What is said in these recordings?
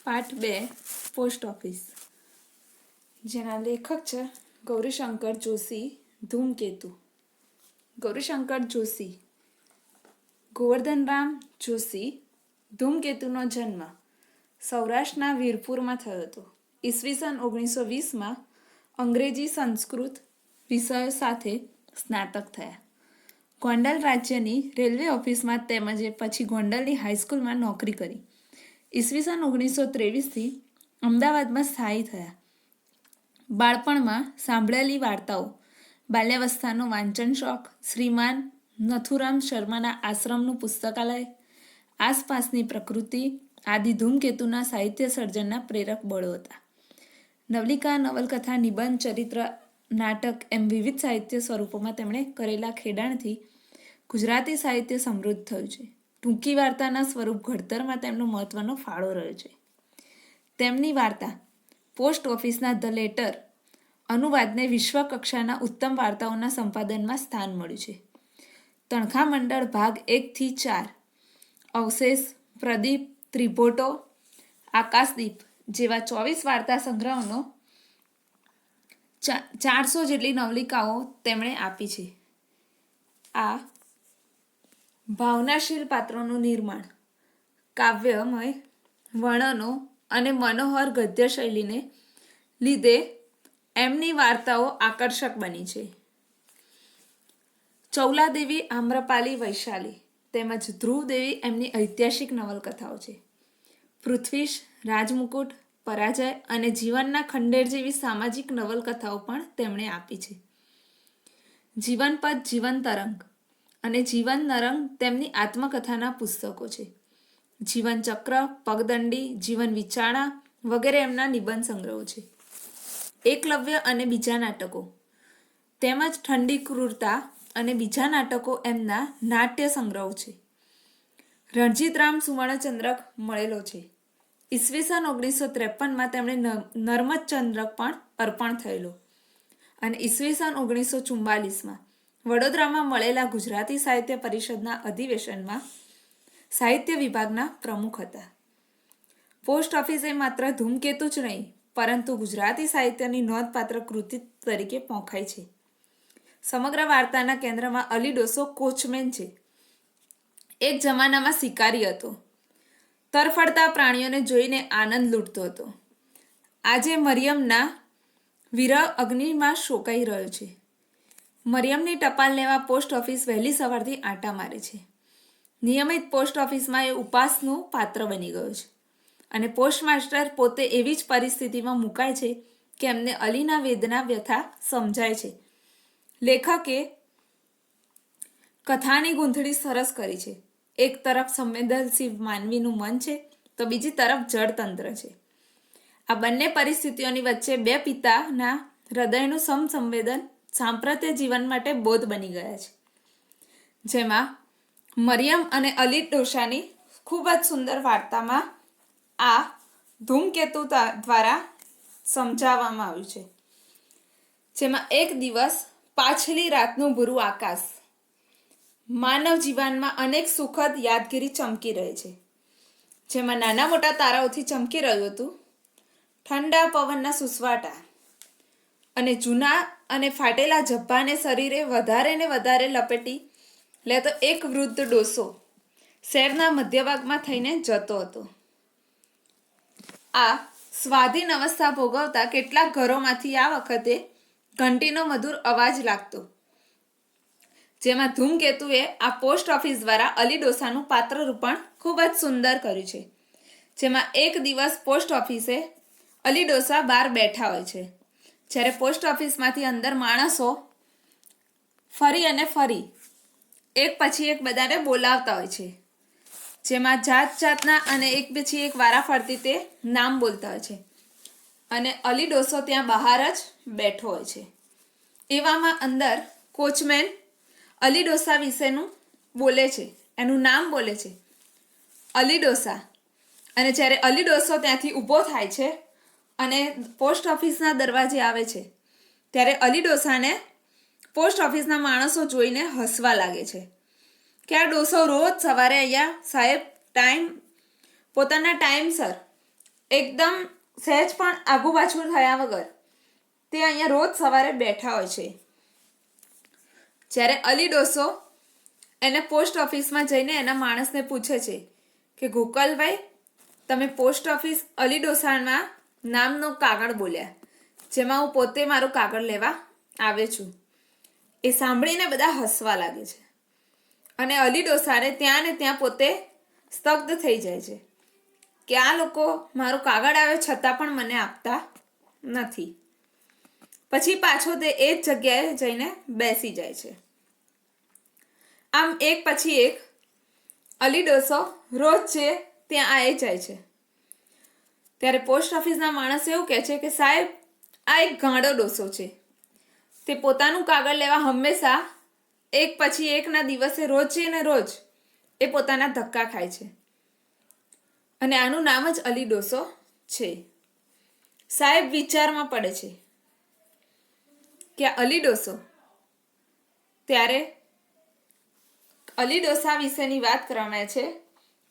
પાઠ 2 post office, જેના લેખક છે ગૌરીશંકર જોશી. ધૂમકેતુ. ગૌરીશંકર જોશી, ગોવર્ધનરામ જોશી. ધૂમકેતુનો જન્મ સૌરાષ્ટ્રના વીરપુરમાં થયો હતો. ઈસવીસન 1920માં અંગ્રેજી સંસ્કૃત વિષયો સાથે સ્નાતક થયા. ગોંડલ રાજ્યની રેલવે ઓફિસમાં તેમજ પછી ગોંડલની હાઈસ્કૂલમાં નોકરી કરી. ઈસવીસન 1923થી અમદાવાદમાં સ્થાયી થયા. બાળપણમાં સાંભળેલી વાર્તાઓ, બાલ્યાવસ્થાનો વાંચન શોખ, શ્રીમાન નથુરામ શર્માના આશ્રમનું પુસ્તકાલય, આસપાસની પ્રકૃતિ આદિ ધૂમકેતુના સાહિત્ય સર્જનના પ્રેરક બળો હતા. નવલિકા, નવલકથા, નિબંધ, ચરિત્ર, નાટક એમ વિવિધ સાહિત્ય સ્વરૂપોમાં તેમણે કરેલા ખેડાણથી ગુજરાતી સાહિત્ય સમૃદ્ધ થયું છે. ટૂંકી વાર્તાના સ્વરૂપ ઘડતરમાં તેમનો મહત્વનો ફાળો રહ્યો છે. તેમની વાર્તા પોસ્ટ ઓફિસના ધ લેટર અનુવાદને વિશ્વ કક્ષાના ઉત્તમ વાર્તાઓના સંપાદનમાં સ્થાન મળ્યું છે. તણખા મંડળ ભાગ 1-4, અવશેષ, પ્રદીપ, ત્રિભોટો, આકાશદીપ જેવા 24 વાર્તા સંગ્રહોનો 400 જેટલી નવલિકાઓ તેમણે આપી છે. આ ભાવનાશીલ પાત્રોનું નિર્માણ, કાવ્યમય વર્ણનો અને મનોહર ગદ્ય શૈલીને લીધે એમની વાર્તાઓ આકર્ષક બની છે. ચૌલાદેવી, આમ્રપાલી, વૈશાલી તેમજ ધ્રુવદેવી એમની ઐતિહાસિક નવલકથાઓ છે. પૃથ્વીશ, રાજમુકુટ, પરાજય અને જીવનના ખંડેર જેવી સામાજિક નવલકથાઓ પણ તેમણે આપી છે. જીવનપદ, જીવન તરંગ અને જીવન નરંગ તેમની આત્મકથાના પુસ્તકો છે. જીવનચક્ર, પગદંડી, જીવન વિચારણા વગેરે એમના નિબંધ સંગ્રહો છે. એકલવ્ય અને બીજા નાટકો તેમજ ઠંડી ક્રૂરતા અને બીજા નાટકો એમના નાટ્ય સંગ્રહો છે. રણજીતરામ સુવર્ણચંદ્રક મળેલો છે. ઈસવીસન 1953માં તેમણે નર્મદચંદ્રક પણ અર્પણ થયેલો અને ઈસવીસન 1944માં વડોદરામાં મળેલા ગુજરાતી સાહિત્ય પરિષદના અધિવેશનમાં સાહિત્ય વિભાગના પ્રમુખ હતા. પોસ્ટ ઓફિસે માત્ર ધૂમકેતુ જ નહીં પરંતુ ગુજરાતી સાહિત્યની નોંધપાત્ર કૃતિ તરીકે પોંખાય છે. સમગ્ર વાર્તાના કેન્દ્રમાં અલી ડોસો કોચમેન છે. એક જમાનામાં શિકારી હતો. તરફડતા પ્રાણીઓને જોઈને આનંદ લૂંટતો હતો. આજે મરિયમના વિરહ અગ્નિમાં શોકાઈ રહ્યો છે. મરિયમની ટપાલ લેવા પોસ્ટ ઓફિસ વહેલી સવારથી આંટા મારે છે. નિયમિત પોસ્ટ ઓફિસમાં એ ઉપાસનું પાત્ર બની ગયો છે અને પોસ્ટમાસ્ટર પોતે એવી જ પરિસ્થિતિમાં મુકાય છે કે એમને અલીના વેદના વ્યથા સમજાય છે. લેખકે કથાની ગૂંથણી સરસ કરી છે. એક તરફ સંવેદનશીલ માનવીનું મન છે તો બીજી તરફ જળતંત્ર છે. આ બંને પરિસ્થિતિઓની વચ્ચે બે પિતાના હૃદયનું સમસંવેદન સાંપ્રત્ય જીવન માટે બોધ બની ગયા છે. જેમાં મરિયમ અને અલી ડોસાની ખૂબ જ સુંદર વાર્તામાં આ ધૂમકેતુ દ્વારા સમજાવવામાં આવ્યું છે. જેમાં એક દિવસ પાછલી રાતનું ભૂરું આકાશ માનવ જીવનમાં અનેક સુખદ યાદગીરી ચમકી રહે છે. જેમાં નાના મોટા તારાઓથી ચમકી રહ્યું હતું. ઠંડા પવનના સુસવાટા અને જૂના અને ફાટેલા જબ્બાને શરીરે વધારે ને વધારે લપેટી લેતો એક વૃદ્ધ ડોસો શહેરના મધ્યભાગમાં થઈને જતો હતો. આ સ્વાધીન અવસ્થા ભોગવતા કેટલાક ઘરોમાંથી આ વખતે ઘંટીનો મધુર અવાજ લાગતો. જેમાં ધૂમકેતુએ આ પોસ્ટ ઓફિસ દ્વારા અલી ડોસાનું પાત્રરૂપણ ખૂબ જ સુંદર કર્યું છે. જેમાં એક દિવસ પોસ્ટ ઓફિસે અલી ડોસા બહાર બેઠા હોય છે. જ્યારે પોસ્ટ ઓફિસમાંથી અંદર માણસો ફરી અને ફરી એક પછી એક બધાને બોલાવતા હોય છે. જેમાં જાત જાતના અને એક પછી એક વારાફરતી તે નામ બોલતા હોય છે અને અલી ડોસો ત્યાં બહાર જ બેઠો હોય છે. એવામાં અંદર કોચમેન અલી ડોસા વિશેનું બોલે છે, એનું નામ બોલે છે અલી ડોસા. અને જ્યારે અલી ડોસો ત્યાંથી ઊભો થાય છે અને પોસ્ટ ઓફિસના દરવાજે આવે છે ત્યારે અલી ડોસાને પોસ્ટ ઓફિસના માણસો જોઈને હસવા લાગે છે કે આ ડોસો રોજ સવારે અહીંયા સાહેબ પોતાના ટાઈમસર એકદમ સહેજ પણ આગુ પાછું થયા વગર તે અહીંયા રોજ સવારે બેઠા હોય છે. જ્યારે અલી ડોસો એને પોસ્ટ ઓફિસમાં જઈને એના માણસને પૂછે છે કે ગોકલભાઈ, તમે પોસ્ટ ઓફિસ અલી ડોસામાં નામનો કાગળ બોલ્યા, જેમાં હું પોતે મારું કાગળ લેવા આવે છું. એ સાંભળીને બધા હસવા લાગે છે અને અલી ડોસાને ત્યાં ને ત્યાં પોતે સ્તબ્ધ થઈ જાય છે કે આ લોકો મારું કાગળ આવે છતાં પણ મને આપતા નથી. પછી પાછો તે એ જ જગ્યાએ જઈને બેસી જાય છે. આમ એક પછી એક અલી ડોસો રોજ છે ત્યાં આવી જાય છે. ત્યારે પોસ્ટ ઓફિસના માણસ એવું કહે છે કે સાહેબ, આ એક ગાંડો ડોસો છે. તે પોતાનું કાગળ લેવા હંમેશા એક પછી એકના દિવસે રોજે ને રોજ એ પોતાના ધક્કા ખાય છે અને આનું નામ જ અલી ડોસો છે. સાહેબ વિચારમાં પડે છે કે અલી ડોસો. ત્યારે અલી ડોસા વિશેની વાત કરવામાં આવે છે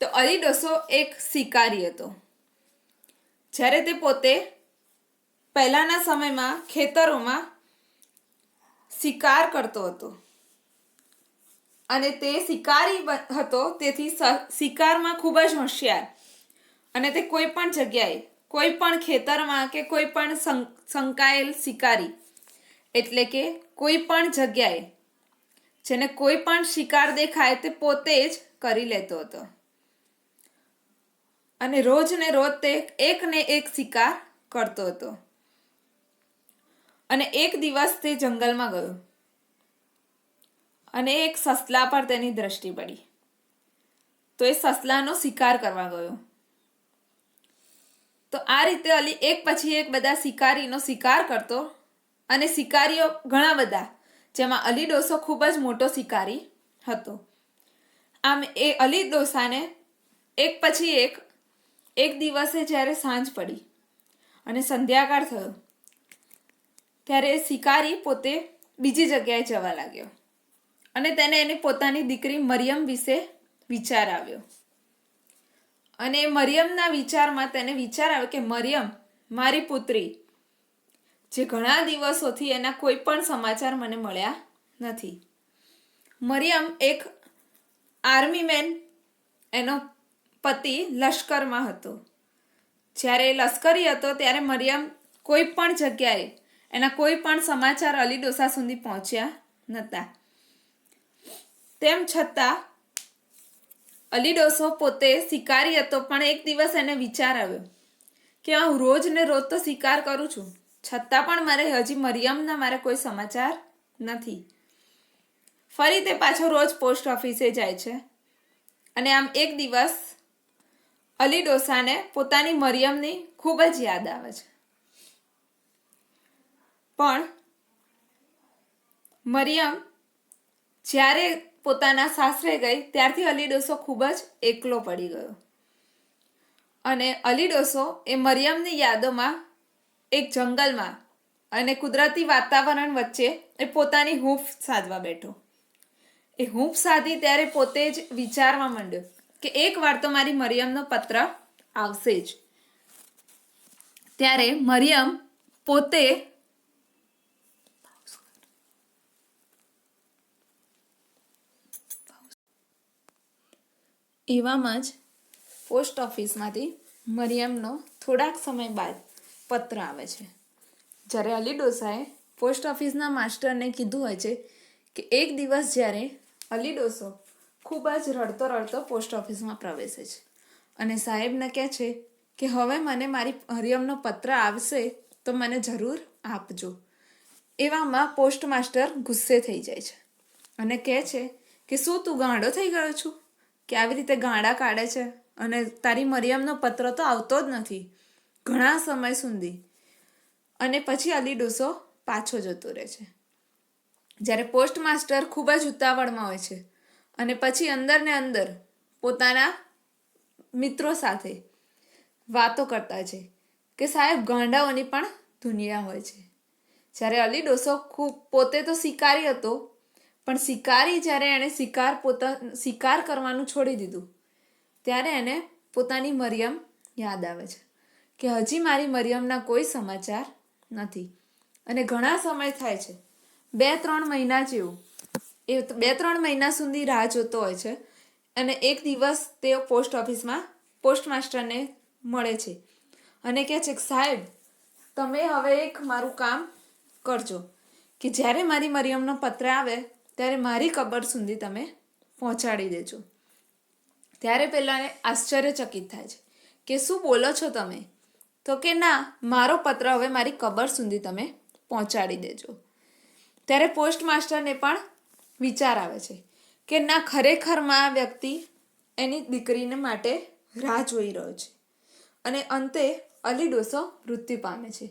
તો અલી ડોસો એક શિકારી હતો. જ્યારે તે પોતે પહેલાના સમયમાં ખેતરોમાં શિકાર કરતો હતો અને તે શિકારી હતો, તેથી શિકારમાં ખૂબ જ હોશિયાર. અને તે કોઈ પણ જગ્યાએ, કોઈ પણ ખેતરમાં કે કોઈ પણ સંકાયેલ શિકારી, એટલે કે કોઈ પણ જગ્યાએ જેને કોઈ પણ શિકાર દેખાય તે પોતે જ કરી લેતો હતો. અને રોજ ને રોજ તે એક ને એક શિકાર કરતો હતો. અને એક દિવસ તે જંગલમાં ગયો અને એક સસલા પર તેની દ્રષ્ટિ પડી, તો એ સસલાનો શિકાર કરવા ગયો. તો આ રીતે અલી એક પછી એક બધા શિકારીનો શિકાર કરતો અને શિકારીઓ ઘણા બધા, જેમાં અલી ડોસો ખૂબ જ મોટો શિકારી હતો. આમ એ અલી ડોસાને એક પછી એક દિવસે જ્યારે સાંજ પડી અને સંધ્યાકાળ થયો, ત્યારે શિકારી પોતે બીજી જગ્યાએ જવા લાગ્યો અને તેને એની પોતાની દીકરી મરિયમ વિશે વિચાર આવ્યો. અને મરિયમના વિચારમાં તેને વિચાર આવ્યો કે મરિયમ, મારી પુત્રી, જે ઘણા દિવસોથી એના કોઈ પણ સમાચાર મને મળ્યા નથી. મરિયમ એક આર્મી મેન, એનો પતિ લશ્કરમાં હતો. જ્યારે લશ્કરી હતો ત્યારે મરિયમ કોઈ પણ જગ્યાએ એના કોઈ પણ સમાચાર અલી ડોસા સુધી પહોંચ્યા નહોતા. તેમ છતાં અલી ડોસો પોતે શિકારી હતો, પણ એક દિવસ એને વિચાર આવ્યો કે હું રોજ ને રોજ તો શિકાર કરું છું, છતાં પણ મારે હજી મરિયમના મારે કોઈ સમાચાર નથી. ફરી તે પાછો રોજ પોસ્ટ ઓફિસે જાય છે અને આમ એક દિવસ અલી ડોસાને પોતાની મરિયમની ખૂબ જ યાદ આવે છે. પણ મરિયમ જ્યારે પોતાના સાસરે ગઈ ત્યારથી અલી ડોસો ખૂબ જ એકલો પડી ગયો અને અલી ડોસો એ મરિયમની યાદોમાં એક જંગલમાં અને કુદરતી વાતાવરણ વચ્ચે એ પોતાની હૂંફ સાધવા બેઠો. એ હૂંફ સાધી ત્યારે પોતે જ વિચારવા માંડ્યો કે એક વાર તો મારી મરિયમનો પત્ર આવશે જ. ત્યારે મરિયમ પોતે એવામાં જ પોસ્ટ ઓફિસમાંથી મરિયમનો થોડાક સમય બાદ પત્ર આવે છે. જ્યારે અલી ડોસાએ પોસ્ટ ઓફિસના માસ્ટરને કીધું હોય છે કે એક દિવસ જ્યારે અલી ડોસો ખૂબ જ રડતો રડતો પોસ્ટ ઓફિસમાં પ્રવેશે છે અને સાહેબને કહે છે કે હવે મને મારી મરિયમનો પત્ર આવશે તો મને જરૂર આપજો. એવામાં પોસ્ટ માસ્ટર ગુસ્સે થઈ જાય છે અને કહે છે કે શું તું ગાંડો થઈ ગયો છું કે આવી રીતે ગાંડા કાઢે છે, અને તારી મરિયમનો પત્ર તો આવતો જ નથી ઘણા સમય સુધી. અને પછી અલી ડોસો પાછો જતો રહે છે. જ્યારે પોસ્ટ માસ્ટર ખૂબ જ ઉતાવળમાં હોય છે અને પછી અંદર ને અંદર પોતાના મિત્રો સાથે વાતો કરતા છે કે સાહેબ, ગાંડાઓની પણ દુનિયા હોય છે. જ્યારે અલી ડોસો પોતે તો શિકારી હતો, પણ શિકારી જ્યારે એણે શિકાર કરવાનું છોડી દીધું ત્યારે એને પોતાની મરિયમ યાદ આવે છે. કે હજી મારી મરિયમના કોઈ સમાચાર નથી. અને ઘણા સમય થાય છે, 2-3 મહિના જેવું. એ 2-3 મહિના સુધી રાહ જોતો હોય છે. અને એક દિવસ તેઓ પોસ્ટ ઓફિસમાં પોસ્ટ માસ્ટરને મળે છે અને કહે છે કે સાહેબ, તમે હવે એક મારું કામ કરજો કે જ્યારે મારી મરિયમનો પત્ર આવે ત્યારે મારી કબર સુધી તમે પહોંચાડી દેજો. ત્યારે પેલાને આશ્ચર્યચકિત થાય છે કે શું બોલો છો તમે? તો કે ના, મારો પત્ર હવે મારી કબર સુધી તમે પહોંચાડી દેજો. ત્યારે પોસ્ટ માસ્ટરને પણ વિચાર આવે છે કે ના, ખરેખરમાં આ વ્યક્તિ એની દીકરીને માટે રાહ જોઈ રહ્યો છે. અને અંતે અલી ડોસો મૃત્યુ પામે છે.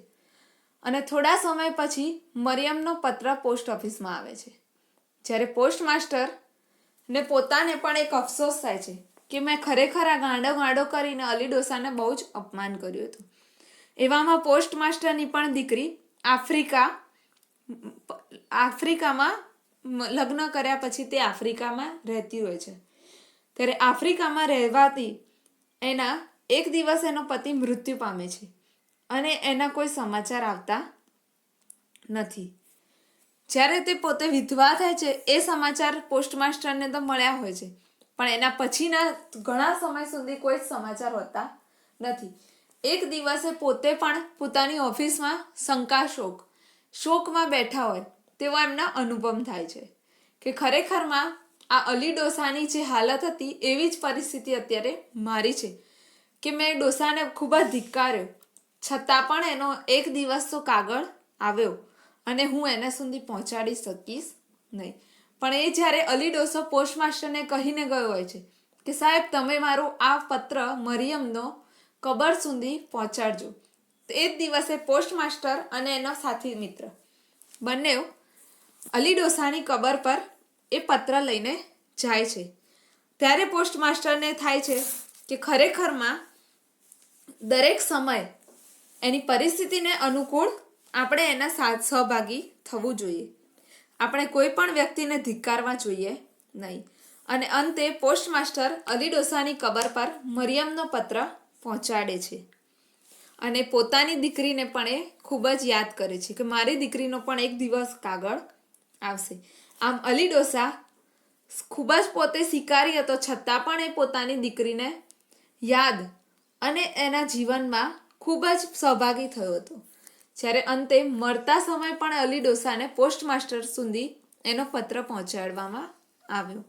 અને થોડા સમય પછી મરિયમનો પત્ર પોસ્ટ ઓફિસમાં આવે છે. જ્યારે પોસ્ટ માસ્ટરને પોતાને પણ એક અફસોસ થાય છે કે મેં ખરેખર આ ગાંડો કરીને અલી ડોસાને બહુ જ અપમાન કર્યું હતું. એવામાં પોસ્ટ માસ્ટરની પણ દીકરી આફ્રિકામાં લગ્ન કર્યા પછી તે આફ્રિકામાં રહેતી હોય છે. ત્યારે આફ્રિકામાં રહેવાથી એના એક દિવસ એનો પતિ મૃત્યુ પામે છે અને એના કોઈ સમાચાર આવતા નથી. જ્યારે તે પોતે વિધવા થાય છે એ સમાચાર પોસ્ટ માસ્ટરને તો મળ્યા હોય છે, પણ એના પછીના ઘણા સમય સુધી કોઈ સમાચાર હોતા નથી. એક દિવસે પોતે પણ પોતાની ઓફિસમાં શોકમાં બેઠા હોય તેવો એમના અનુભવ થાય છે કે ખરેખરમાં આ અલી ડોસાની જે હાલત હતી એવી જ પરિસ્થિતિ અત્યારે મારી છે કે મેં ડોસાને ખૂબ જ ધિક્કાર્યો, છતાં પણ એનો એક દિવસ તો કાગળ આવ્યો અને હું એને સુધી પહોંચાડી શકીશ નહીં. પણ એ જ્યારે અલી ડોસો પોસ્ટ માસ્ટરને કહીને ગયો હોય છે કે સાહેબ, તમે મારો આ પત્ર મરિયમનો કબર સુધી પહોંચાડજો. એ જ દિવસે પોસ્ટ માસ્ટર અને એનો સાથી મિત્ર બંને અલી ડોસાની કબર પર એ પત્ર લઈને જાય છે. ત્યારે પોસ્ટ માસ્ટરને થાય છે કે ખરેખરમાં દરેક સમય એની પરિસ્થિતિને અનુકૂળ આપણે એના સહભાગી થવું જોઈએ. આપણે કોઈ પણ વ્યક્તિને ધિક્કારવા જોઈએ નહીં. અને અંતે પોસ્ટ માસ્ટર અલી ડોસાની કબર પર મરિયમનો પત્ર પહોંચાડે છે અને પોતાની દીકરીને પણ એ ખૂબ જ યાદ કરે છે કે મારી દીકરીનો પણ એક દિવસ કાગળ આવશે. આમ અલી ડોસા ખૂબ જ પોતે શિકારી હતો, છતાં પણ એ પોતાની દીકરીને યાદ અને એના જીવનમાં ખૂબ જ સહભાગી થયો હતો. જ્યારે અંતે મરતા સમય પણ અલી ડોસાને પોસ્ટ માસ્ટર સુધી એનો પત્ર પહોંચાડવામાં આવ્યો.